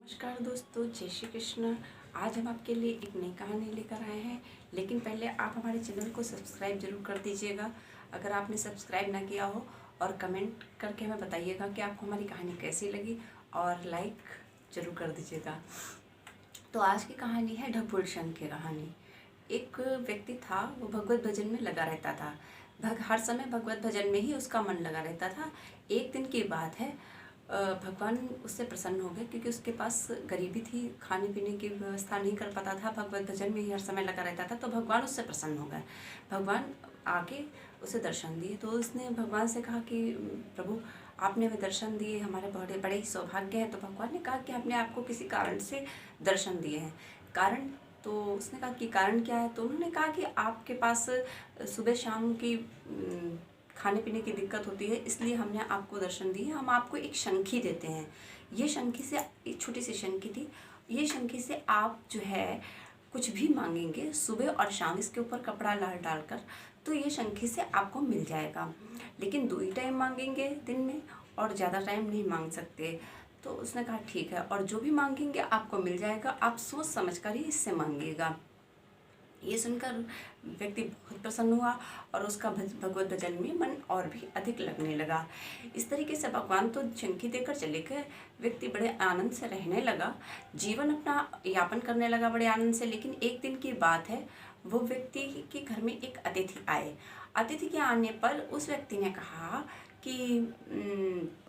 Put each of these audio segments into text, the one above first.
नमस्कार दोस्तों, जय श्री कृष्ण। आज हम आपके लिए एक नई कहानी लेकर आए हैं, लेकिन पहले आप हमारे चैनल को सब्सक्राइब जरूर कर दीजिएगा अगर आपने सब्सक्राइब ना किया हो, और कमेंट करके हमें बताइएगा कि आपको हमारी कहानी कैसी लगी, और लाइक जरूर कर दीजिएगा। तो आज की कहानी है ढपुल शंख की कहानी। एक व्यक्ति था, वो भगवत भजन में लगा रहता था। हर समय भगवत भजन में ही उसका मन लगा रहता था। एक दिन की बात है, भगवान उससे प्रसन्न हो गए क्योंकि उसके पास गरीबी थी, खाने पीने की व्यवस्था नहीं कर पाता था, भगवत भजन में ही हर समय लगा रहता था। तो भगवान उससे प्रसन्न हो गए। भगवान आके उसे दर्शन दिए। तो उसने भगवान से कहा कि प्रभु, आपने हमें दर्शन दिए, हमारे बड़े बड़े ही सौभाग्य है। तो भगवान ने कहा कि आपने आपको किसी कारण से दर्शन दिए हैं। कारण? तो उसने कहा कि कारण क्या है? तो उन्होंने कहा कि आपके पास सुबह शाम की खाने पीने की दिक्कत होती है, इसलिए हमने आपको दर्शन दिए। हम आपको एक शंखी देते हैं। ये शंखी से, एक छोटी सी शंखी थी, ये शंखी से आप जो है कुछ भी मांगेंगे सुबह और शाम, इसके ऊपर कपड़ा लाल डालकर, तो ये शंखी से आपको मिल जाएगा। लेकिन 2 ही टाइम मांगेंगे दिन में, और ज़्यादा टाइम नहीं मांग सकते। तो उसने कहा ठीक है, और जो भी मांगेंगे आपको मिल जाएगा, आप सोच समझ कर ही इससे मांगिएगा। ये सुनकर व्यक्ति बहुत प्रसन्न हुआ, और उसका भगवत भजन में मन और भी अधिक लगने लगा। इस तरीके से भगवान तो शंखी देकर चले गए। व्यक्ति बड़े आनंद से रहने लगा, जीवन अपना यापन करने लगा बड़े आनंद से। लेकिन एक दिन की बात है, वो व्यक्ति के घर में एक अतिथि आए। अतिथि के आने पर उस व्यक्ति ने कहा कि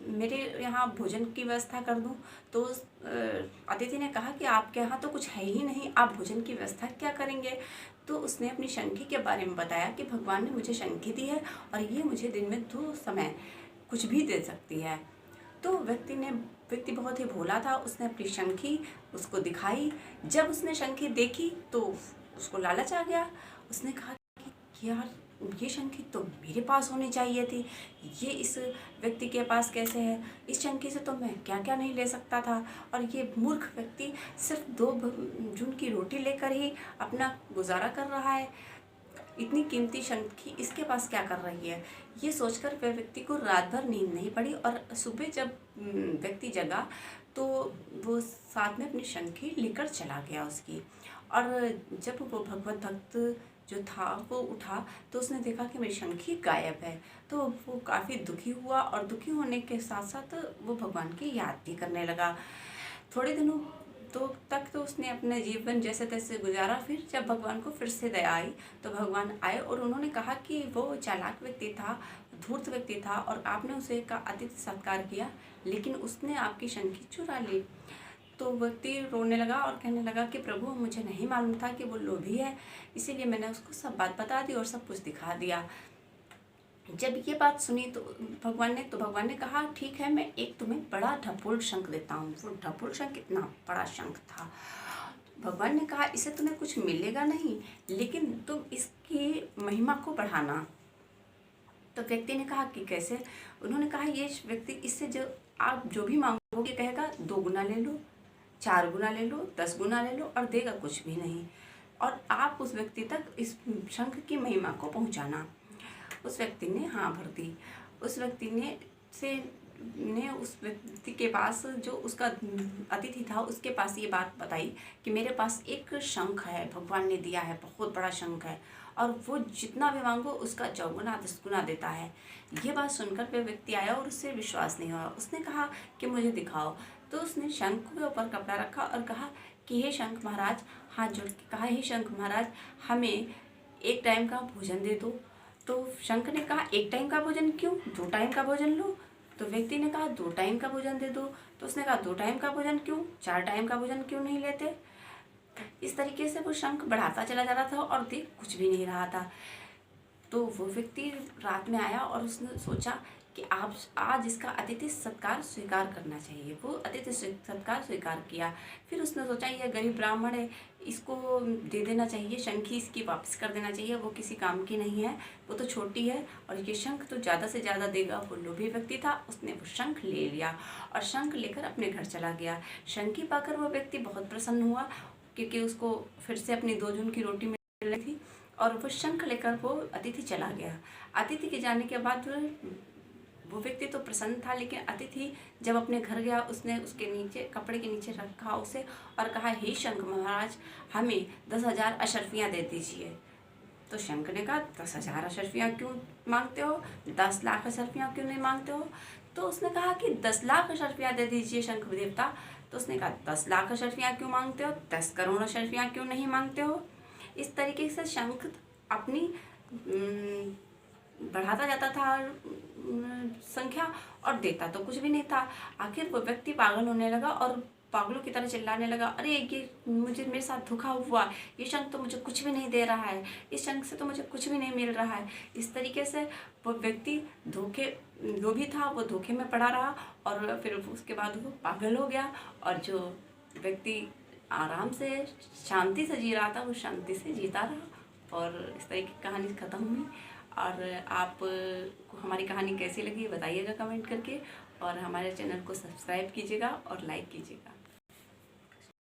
मेरे यहाँ भोजन की व्यवस्था कर दूँ। तो उस अतिथि ने कहा कि आपके यहाँ तो कुछ है ही नहीं, आप भोजन की व्यवस्था क्या करेंगे? तो उसने अपनी शंखी के बारे में बताया कि भगवान ने मुझे शंखी दी है, और ये मुझे दिन में 2 समय कुछ भी दे सकती है। तो व्यक्ति बहुत ही भोला था, उसने अपनी शंखी उसको दिखाई। जब उसने शंखी देखी तो उसको लालच आ गया। उसने कहा कि यार, ये शंखी तो मेरे पास होनी चाहिए थी, ये इस व्यक्ति के पास कैसे है? इस शंखी से तो मैं क्या क्या नहीं ले सकता था, और ये मूर्ख व्यक्ति सिर्फ 2 जून की रोटी लेकर ही अपना गुजारा कर रहा है। इतनी कीमती शंखी इसके पास क्या कर रही है? ये सोचकर वह व्यक्ति को रात भर नींद नहीं पड़ी, और सुबह जब व्यक्ति जगा तो वो साथ में अपनी शंखी लेकर चला गया उसकी। और जब वो भगवत भक्त जो था वो उठा, तो उसने देखा कि मेरी शंखी गायब है। तो वो काफ़ी दुखी हुआ, और दुखी होने के साथ साथ वो भगवान की याद भी करने लगा। थोड़े दिनों तक तो उसने अपने जीवन जैसे तैसे गुजारा। फिर जब भगवान को फिर से दया आई, तो भगवान आए और उन्होंने कहा कि वो चालाक व्यक्ति था, धूर्त व्यक्ति था, और आपने उसे का अतिथि सत्कार किया, लेकिन उसने आपकी शंखी चुरा ली। तो व्यक्ति रोने लगा और कहने लगा कि प्रभु, मुझे नहीं मालूम था कि वो लोभी है, इसीलिए मैंने उसको सब बात बता दी और सब कुछ दिखा दिया। जब ये बात सुनी तो भगवान ने कहा ठीक है, मैं एक तुम्हें बड़ा ढपुल शंख देता हूँ। वो ढपुल शंख इतना बड़ा शंख था। भगवान ने कहा इसे तुम्हें कुछ मिलेगा नहीं, लेकिन तुम इसकी महिमा को बढ़ाना। तो व्यक्ति ने कहा कि कैसे? उन्होंने कहा ये व्यक्ति इससे जो आप जो भी मांगोगे कहेगा 2 गुना ले लो, 4 गुना ले लो, 10 गुना ले लो, और देगा कुछ भी नहीं। और आप उस व्यक्ति तक इस शंख की महिमा को पहुंचाना। उस व्यक्ति ने हाँ भर दी। उस व्यक्ति ने उस व्यक्ति के पास, जो उसका अतिथि था, उसके पास ये बात बताई कि मेरे पास एक शंख है, भगवान ने दिया है, बहुत बड़ा शंख है, और वो जितना भी मांगो उसका 4 गुना 10 गुना देता है। ये बात सुनकर वह व्यक्ति आया और उससे विश्वास नहीं हुआ। उसने कहा कि मुझे दिखाओ। तो उसने शंख के ऊपर कपड़ा रखा और कहा कि हे शंख महाराज, हाथ जोड़ के कहा, हे शंख महाराज, हमें एक टाइम का भोजन दे दो। तो शंख ने कहा 1 टाइम का भोजन क्यों, 2 टाइम का भोजन लो। तो व्यक्ति ने कहा 2 टाइम का भोजन दे दो। तो उसने कहा 2 टाइम का भोजन क्यों, 4 टाइम का भोजन क्यों नहीं लेते? इस तरीके से वो शंख बढ़ाता चला जा रहा था, और देख कुछ भी नहीं रहा था। तो वो व्यक्ति रात में आया और उसने सोचा कि आप आज इसका अतिथि सत्कार स्वीकार करना चाहिए। वो अतिथि सत्कार स्वीकार किया। फिर उसने सोचा ये गरीब ब्राह्मण है, इसको दे देना चाहिए, शंखी इसकी वापस कर देना चाहिए, वो किसी काम की नहीं है, वो तो छोटी है, और ये शंख तो ज़्यादा से ज़्यादा देगा। वो लोभी व्यक्ति था, उसने वो शंख ले लिया और शंख लेकर अपने घर चला गया। शंखी पाकर वो व्यक्ति बहुत प्रसन्न हुआ, क्योंकि उसको फिर से अपनी 2 जून की रोटी मिल रही थी, और वो शंख लेकर वो अतिथि चला गया। अतिथि के जाने के बाद वो व्यक्ति तो प्रसन्न था, लेकिन अतिथि जब अपने घर गया उसने उसके नीचे कपड़े के नीचे रखा उसे और कहा, हे शंख महाराज, हमें 10,000 अशर्फियाँ दे दीजिए। तो शंख ने कहा, 10,000 अशर्फियाँ क्यों मांगते हो, 10 लाख अशर्फियाँ क्यों नहीं मांगते हो? तो उसने कहा कि 10 लाख अशर्फियाँ दे दीजिए शंख देवता। तो उसने कहा, 10 लाख अशर्फियाँ क्यों मांगते हो, 10 करोड़ अशर्फियाँ क्यों नहीं मांगते हो? इस तरीके से शंख अपनी बढ़ाता जाता था संख्या, और देता तो कुछ भी नहीं था। आखिर वो व्यक्ति पागल होने लगा और पागलों की तरह चिल्लाने लगा, अरे ये मेरे साथ धोखा हुआ, ये शंख तो मुझे कुछ भी नहीं दे रहा है, इस शंख से तो मुझे कुछ भी नहीं मिल रहा है। इस तरीके से वो व्यक्ति लोभी था, वो धोखे में पड़ा रहा और फिर उसके बाद वो पागल हो गया। और जो व्यक्ति आराम से शांति से जी रहा था वो शांति से जीता रहा। और इस तरह की कहानी ख़त्म हुई। और आप को हमारी कहानी कैसी लगी बताइएगा कमेंट करके, और हमारे चैनल को सब्सक्राइब कीजिएगा और लाइक कीजिएगा।